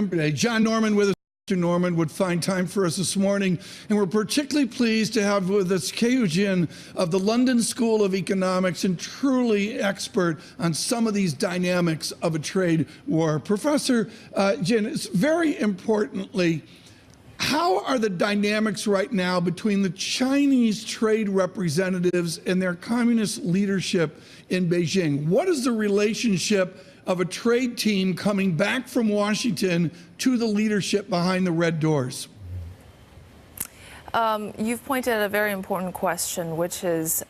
today. John Norman with us. Mr. Norman would find time for us this morning, and we're particularly pleased to have with us Keyu Jin of the London School of Economics, and truly expert on some of these dynamics of a trade war. Professor Jin, it's very importantly, how are the dynamics right now between the Chinese trade representatives and their communist leadership in Beijing? What is the relationship of a trade team coming back from Washington to the leadership behind the red doors? You've pointed out a very important question, which is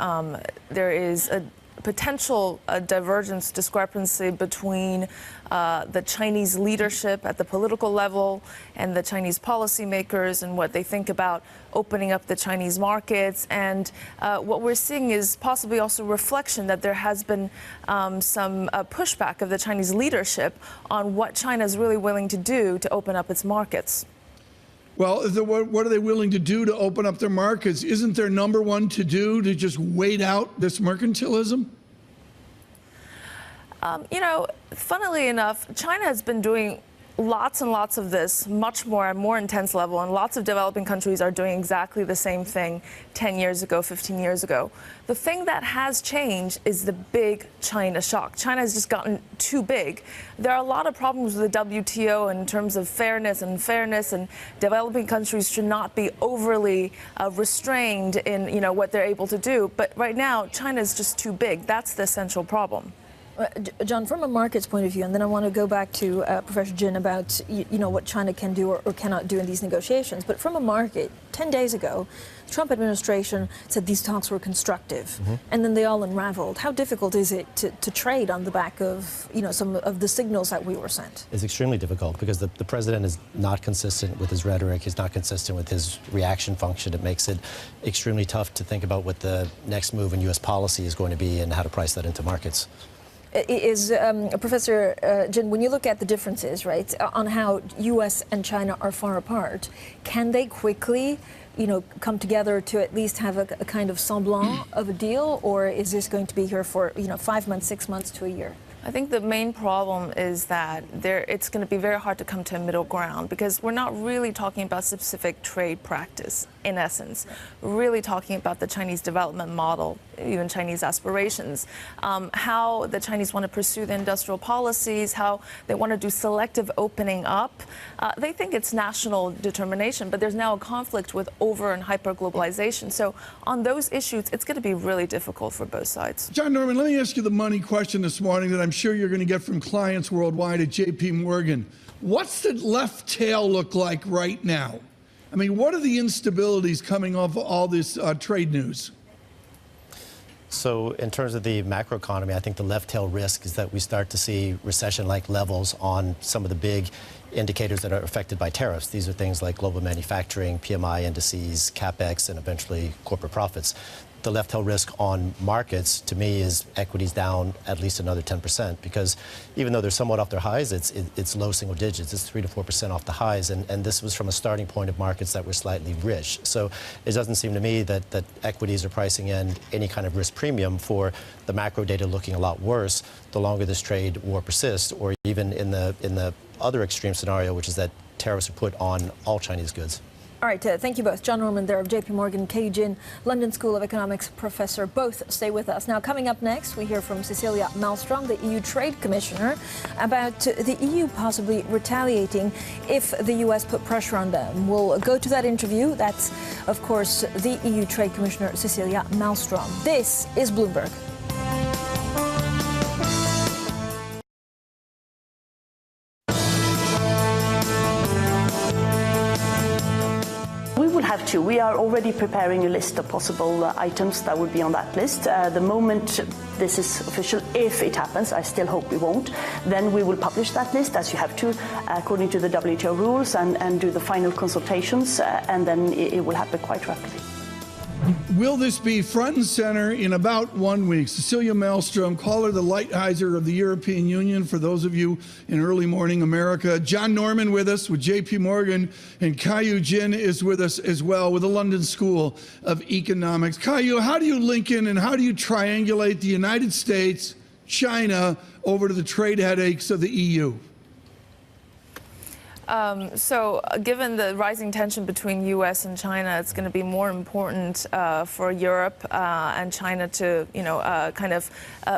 there is a potential divergence, discrepancy between the Chinese leadership at the political level and the Chinese policymakers and what they think about opening up the Chinese markets. And what we're seeing is possibly also reflection that there has been some pushback of the Chinese leadership on what China is really willing to do to open up its markets. Well, what are they willing to do to open up their markets? Isn't their number one to do to just wait out this mercantilism? You know, funnily enough, China has been doing lots and lots of this, much more at a more intense level, and lots of developing countries are doing exactly the same thing 10 years ago, 15 years ago. The thing that has changed is the big China shock. China has just gotten too big. There are a lot of problems with the WTO in terms of fairness, and developing countries should not be overly restrained in, you know, what they're able to do. But right now, China is just too big. That's the essential problem. John, from a market's point of view, and then I want to go back to Professor Jin about what China can do or cannot do in these negotiations. But from a market, 10 days ago, the Trump administration said these talks were constructive, and then they all unraveled. How difficult is it to trade on the back of some of the signals that we were sent? It's extremely difficult because the president is not consistent with his rhetoric. He's not consistent with his reaction function. It makes it extremely tough to think about what the next move in U.S. policy is going to be and how to price that into markets. Professor Jin, when you look at the differences, right, on how U.S. and China are far apart, can they quickly, come together to at least have a kind of semblant of a deal, or is this going to be here for, 5 months, 6 months to a year? I think the main problem is that it's going to be very hard to come to a middle ground because we're not really talking about specific trade practice, in essence. We're really talking about the Chinese development model, even Chinese aspirations, how the Chinese want to pursue the industrial policies, how they want to do selective opening up. They think it's national determination, but there's now a conflict with over and hyper-globalization. So on those issues, it's going to be really difficult for both sides. John Norman, let me ask you the money question this morning that I'm sure you're going to get from clients worldwide at J.P. Morgan. What's the left tail look like right now? I mean, what are the instabilities coming off all this trade news? So in terms of the macroeconomy, I think the left tail risk is that we start to see recession-like levels on some of the big indicators that are affected by tariffs. These are things like global manufacturing, PMI indices, CapEx, and eventually corporate profits. The left tail risk on markets, to me, is equities down at least another 10%, because even though they're somewhat off their highs, it's low single digits. It's 3 to 4% off the highs, and this was from a starting point of markets that were slightly rich. So it doesn't seem to me that equities are pricing in any kind of risk premium for the macro data looking a lot worse the longer this trade war persists, or even in the other extreme scenario, which is that tariffs are put on all Chinese goods. All right, thank you both. John Norman there of J.P. Morgan, Keyu Jin, London School of Economics professor. Both stay with us. Now, coming up next, we hear from Cecilia Malmström, the EU Trade Commissioner, about the EU possibly retaliating if the U.S. put pressure on them. We'll go to that interview. That's, of course, the EU Trade Commissioner, Cecilia Malmström. This is Bloomberg. We are already preparing a list of possible items that would be on that list. The moment this is official, if it happens, I still hope we won't, then we will publish that list, as you have to, according to the WTO rules, and do the final consultations, and then it will happen quite rapidly. Will this be front and center in about 1 week? Cecilia Malmström, caller the Lighthizer of the European Union, for those of you in early morning America. John Norman with us with J.P. Morgan, and Keyu Jin is with us as well with the London School of Economics. Keyu, how do you link in and how do you triangulate the United States, China, over to the trade headaches of the EU? Given the rising tension between U.S. and China, it's going to be more important for Europe and China to,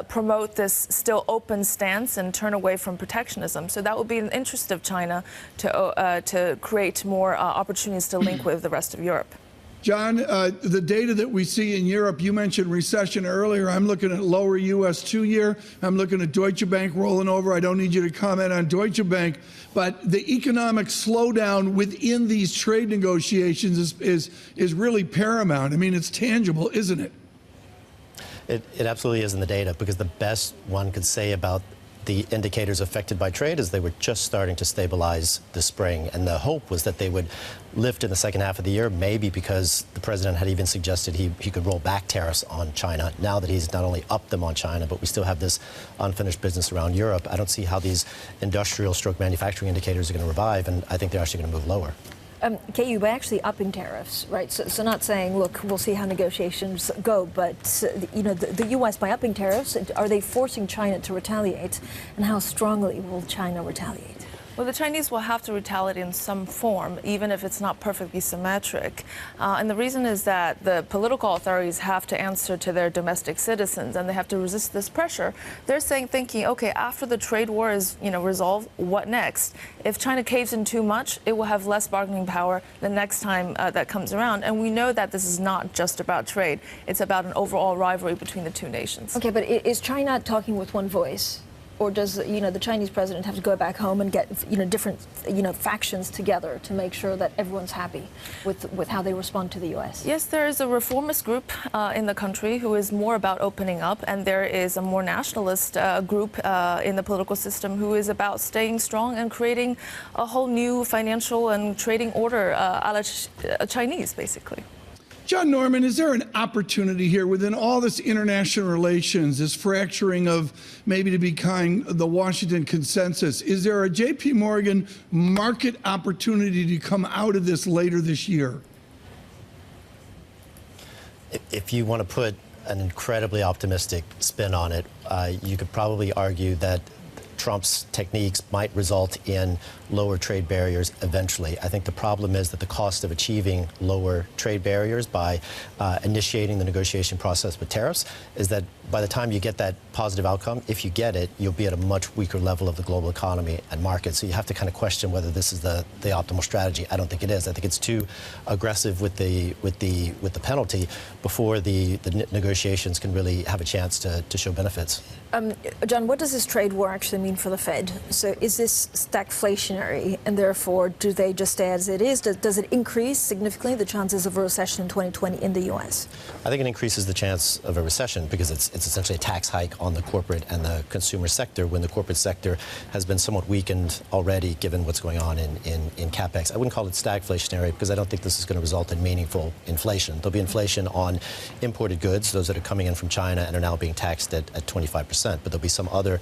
promote this still open stance and turn away from protectionism. So that would be in the interest of China to create more opportunities to link with the rest of Europe. John, the data that we see in Europe, you mentioned recession earlier. I'm looking at lower U.S. 2-year. I'm looking at Deutsche Bank rolling over. I don't need you to comment on Deutsche Bank, but the economic slowdown within these trade negotiations is really paramount. I mean, it's tangible, isn't it? It absolutely is in the data, because the best one could say about the indicators affected by trade is they were just starting to stabilize this spring, and the hope was that they would lift in the second half of the year, maybe because the president had even suggested he could roll back tariffs on China. Now that he's not only upped them on China, but we still have this unfinished business around Europe, I don't see how these industrial stroke manufacturing indicators are going to revive, and I think they're actually going to move lower. Keyu, by actually upping tariffs, right? So not saying, look, we'll see how negotiations go, but the U.S. by upping tariffs, are they forcing China to retaliate, and how strongly will China retaliate? Well, the Chinese will have to retaliate in some form, even if it's not perfectly symmetric. And the reason is that the political authorities have to answer to their domestic citizens, and they have to resist this pressure. They're thinking, okay, after the trade war is, resolved, what next? If China caves in too much, it will have less bargaining power the next time that comes around. And we know that this is not just about trade. It's about an overall rivalry between the two nations. Okay, but is China talking with one voice? Or does the Chinese president have to go back home and get different factions together to make sure that everyone's happy with how they respond to the U.S.? Yes, there is a reformist group in the country who is more about opening up, and there is a more nationalist group in the political system who is about staying strong and creating a whole new financial and trading order a la Chinese, basically. John Norman, is there an opportunity here within all this international relations, this fracturing of maybe to be kind the Washington consensus? Is there a J.P. Morgan market opportunity to come out of this later this year? If you want to put an incredibly optimistic spin on it, you could probably argue that Trump's techniques might result in lower trade barriers eventually. I think the problem is that the cost of achieving lower trade barriers by initiating the negotiation process with tariffs is that by the time you get that positive outcome, if you get it, you'll be at a much weaker level of the global economy and market. So you have to kind of question whether this is the optimal strategy. I don't think it is. I think it's too aggressive with the penalty before the negotiations can really have a chance to show benefits. John, what does this trade war actually mean for the Fed? So is this stagflationary, and therefore do they just stay as it is? Does it increase significantly the chances of a recession in 2020 in the U.S.? I think it increases the chance of a recession because it's essentially a tax hike on the corporate and the consumer sector when the corporate sector has been somewhat weakened already given what's going on in CapEx. I wouldn't call it stagflationary because I don't think this is going to result in meaningful inflation. There'll be inflation on imported goods, those that are coming in from China and are now being taxed at 25%. But there'll be some other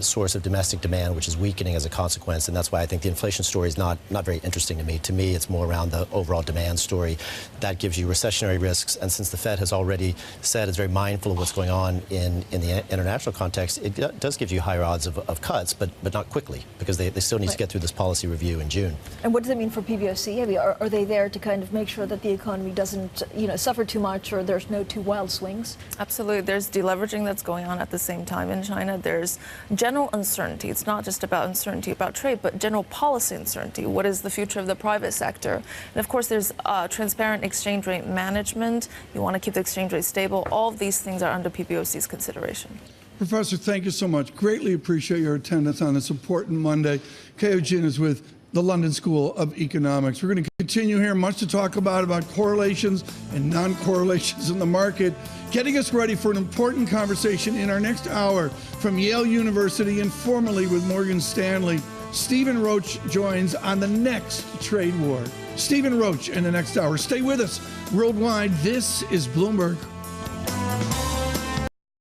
source of domestic demand which is weakening as a consequence, and that's why I think the inflation story is not very interesting to me. To me, it's more around the overall demand story. That gives you recessionary risks, and since the Fed has already said it's very mindful of what's going on in the international context, it does give you higher odds of cuts, but not quickly, because they still need to get through this policy review in June. And what does it mean for PBOC? I mean, are they there to kind of make sure that the economy doesn't suffer too much, or there's no too wild swings? Absolutely. There's deleveraging that's going on at the same time in China. There's general uncertainty. It's not just about uncertainty about trade, but general policy uncertainty. What is the future of the private sector? And of course, there's transparent exchange rate management. You want to keep the exchange rate stable. All of these things are under PBOC's consideration. Professor, thank you so much. Greatly appreciate your attendance on this important Monday. Keyu Jin is with the London School of Economics. We're going to continue here, much to talk about correlations and non-correlations in the market, getting us ready for an important conversation in our next hour from Yale University, informally with Morgan Stanley. Stephen Roach joins on the next trade war. Stephen Roach in the next hour. Stay with us. Worldwide, this is Bloomberg.